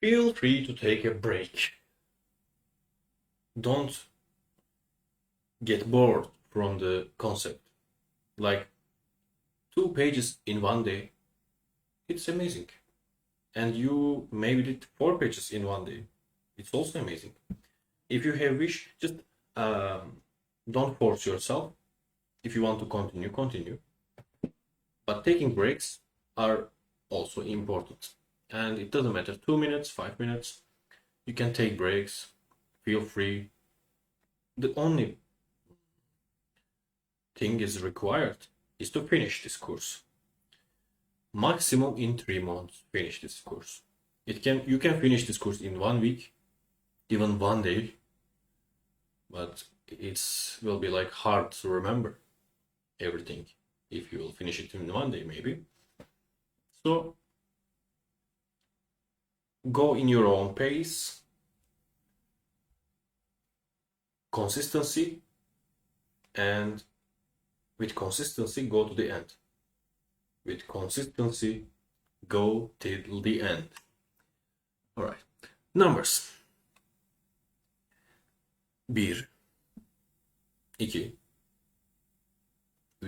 Feel free to take a break. Don't get bored from the concept. Like 2 pages in one day, it's amazing. And you maybe did 4 pages in one day. It's also amazing. If you have wish, just don't force yourself. If you want to continue, continue. But taking breaks are also important. And it doesn't matter, 2 minutes, 5 minutes, you can take breaks, feel free. The only thing is required is to finish this course. Maximum in 3 months, finish this course. You can finish this course in 1 week, even one day, but it will be like hard to remember everything if you will finish it in one day maybe. So go in your own pace. Consistency, and with consistency go to the end. With consistency go till the end. All right. Numbers. 1 2 3 4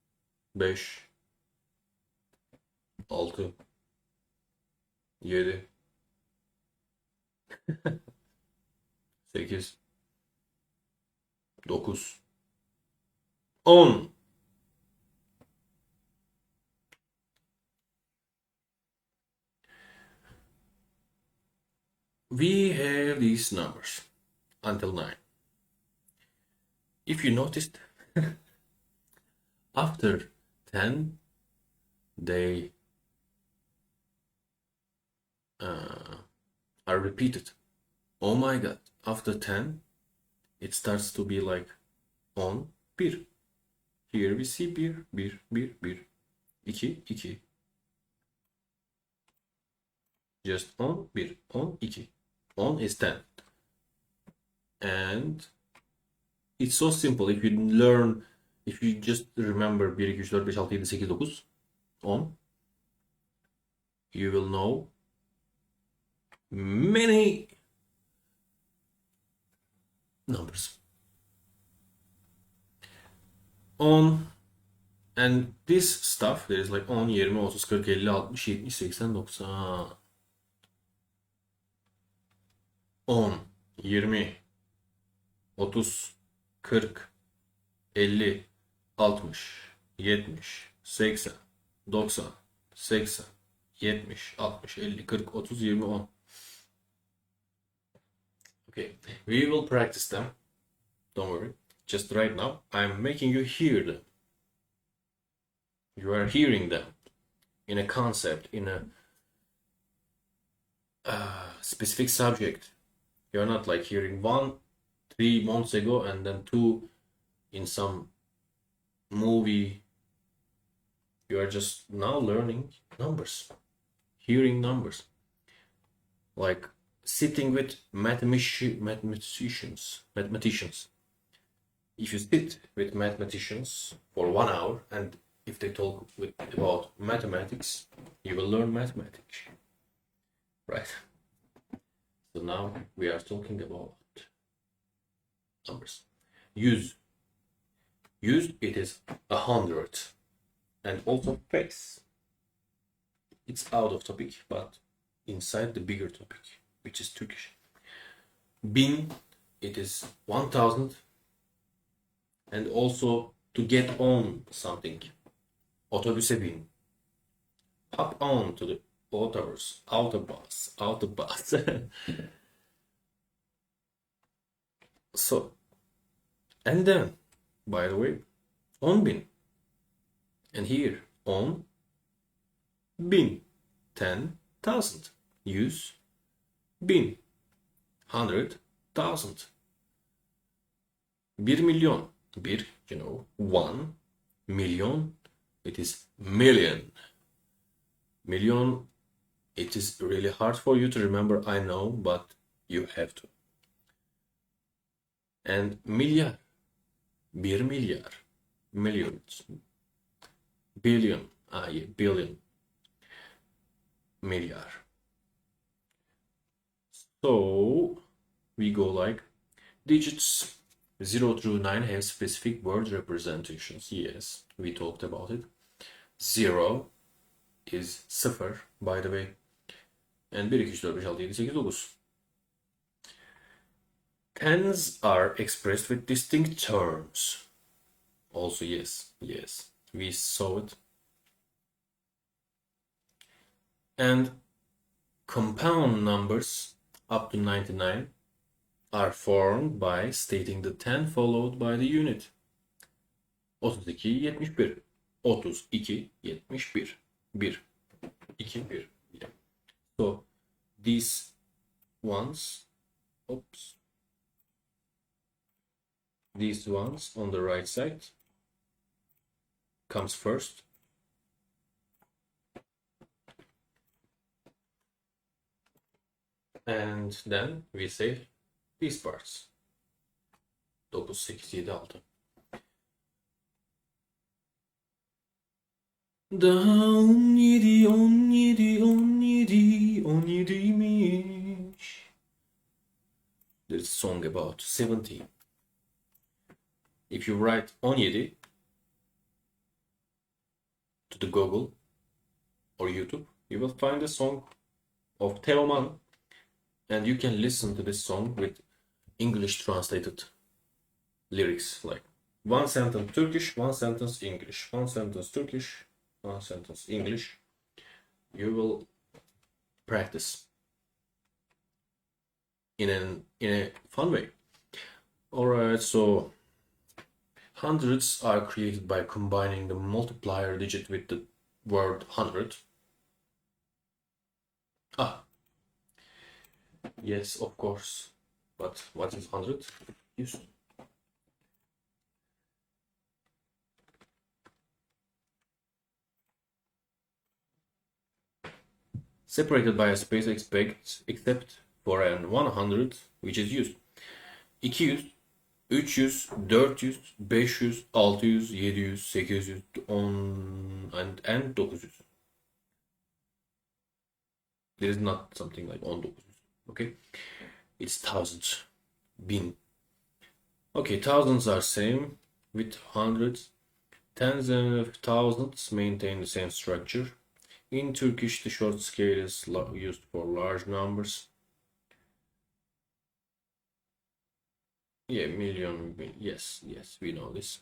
5 6 7 8 9 10. We have these numbers until 9. If you noticed, after 10, they are repeated. Oh my god, after 10, it starts to be like on 1. Here we see 1, 1, 1, 1, 2, 2. Just on 1, on 2. On is 10. And it's so simple. If you just remember 1, 2, 3, 4, 5, 6, 7, 8, 9, 10, you will know many numbers. On, and this stuff, there is like 10, 20, 30, 40, 50, 60, 70, 90. 10, 20, 30, 40, 50, 60, 70, 80, 90, 80, 70, 60, 50, 40, 30, 20, 10. Okay, we will practice them. Don't worry. Just right now, I'm making you hear them. You are hearing them in a concept, in a specific subject. You're not like hearing 1 3 months ago and then 2 in some movie. You are just now learning numbers, hearing numbers, like sitting with mathematicians. If you sit with mathematicians for 1 hour, and if they talk about mathematics, you will learn mathematics, right? So now we are talking about numbers. Used, it is 100. And also face. It's out of topic, but inside the bigger topic, which is Turkish. Bin, it is 1000. And also to get on something. Otobüse bin. Hop on to the autobus. So, and then, by the way, 10.000. And here, 10.000. 10,000. Use bin. 100,000. 1 milyon. 1 million. It is million. Million, it is really hard for you to remember, I know, but you have to. And milyar. 1 milyar. Millions. Billion. Billion. milyar. So we go like digits 0 through 9 have specific word representations. Yes, we talked about it. 0 is 0 by the way. And 1, 2, 3, 4, 5, 6, 7, 8, 9. Tens are expressed with distinct terms. Also, yes, we saw it. And compound numbers up to 99 are formed by stating the 10 followed by the unit. 32, 71. 32, 71. 1, 2, 1. Yeah. So these ones, these ones on the right side comes first. And then we say these parts. 9, 8, 7, 6. Daha 17, 17, 17, 17'ymiş. There's a song about 17. If you write 17 to the Google or YouTube, you will find a song of Teoman, and you can listen to this song with English translated lyrics, like one sentence Turkish, one sentence English, one sentence Turkish, one sentence English. You will practice in a fun way. Alright, so hundreds are created by combining the multiplier digit with the word 100. Yes, of course. But what is 100? Yes. Separated by a space except for an 100 which is used. 200, 300, 400, 500, 600, 700, 800, 10 and 900. There is not something like 19. Okay? It's thousands. 1000. Okay, thousands are same with hundreds. Tens of thousands maintain the same structure. In Turkish, the short scale is used for large numbers. Yeah, million, yes, we know this.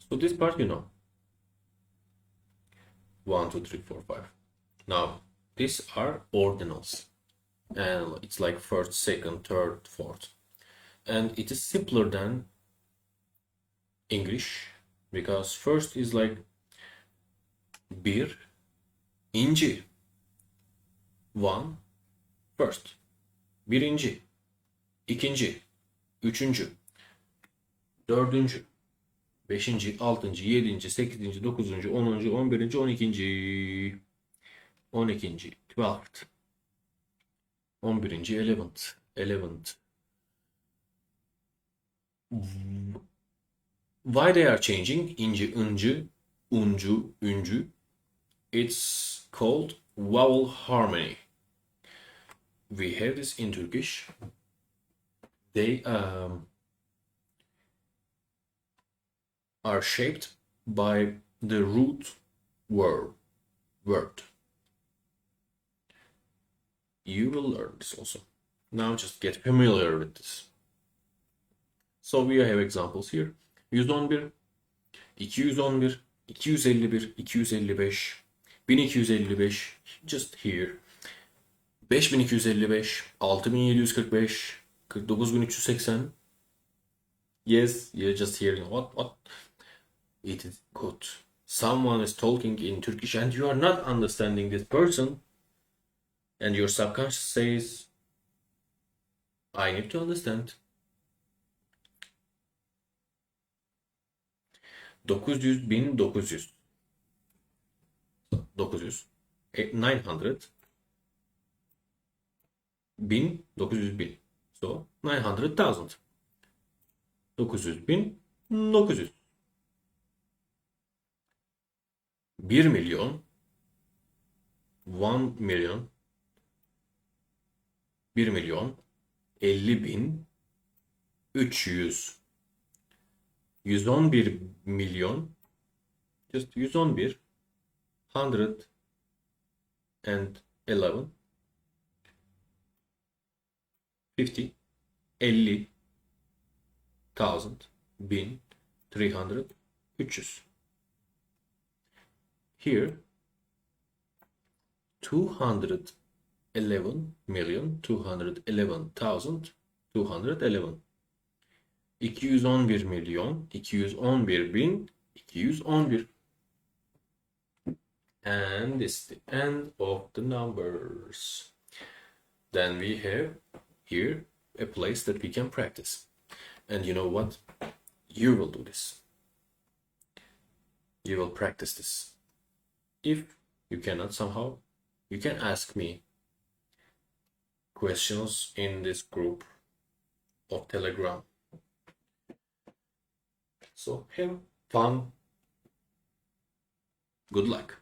So this part you know. 1, 2, 3, 4, 5. Now, these are ordinals. And it's like first, second, third, fourth. And it is simpler than English, because first is like bir, inci. One, first. Birinci, ikinci, üçüncü, dördüncü, beşinci, altıncı, yedinci, sekizinci, dokuzuncu, onuncu, 11. 12. 12. 12th. 11. 11th. 11th. Why they are changing? İnci, ıncı, uncu, üncü. It's called vowel harmony. We have this in Turkish. They are shaped by the root word. You will learn this also. Now just get familiar with this. So we have examples here. 111, 211, 251, 255, 1255, just here. 5255, 6745, 49380. Yes, you're just hearing what? It is good. Someone is talking in Turkish and you are not understanding this person. And your subconscious says, I need to understand. 900, 1900. 900, 900, 1000, 900 bin. So 900,000. 900 bin, 900. 1 milyon, 1 milyon, 1 milyon, 50 bin, 300, 111 milyon, just 111, 111, 50, 50, 1000, 1000, 300, 300. Here 211 milyon, 211,211. 211 milyon, 211 bin, 211. And this is the end of the numbers. Then we have here a place that we can practice. And you know what? You will do this. You will practice this. If you cannot somehow, you can ask me questions in this group of Telegram. So have fun. Good luck.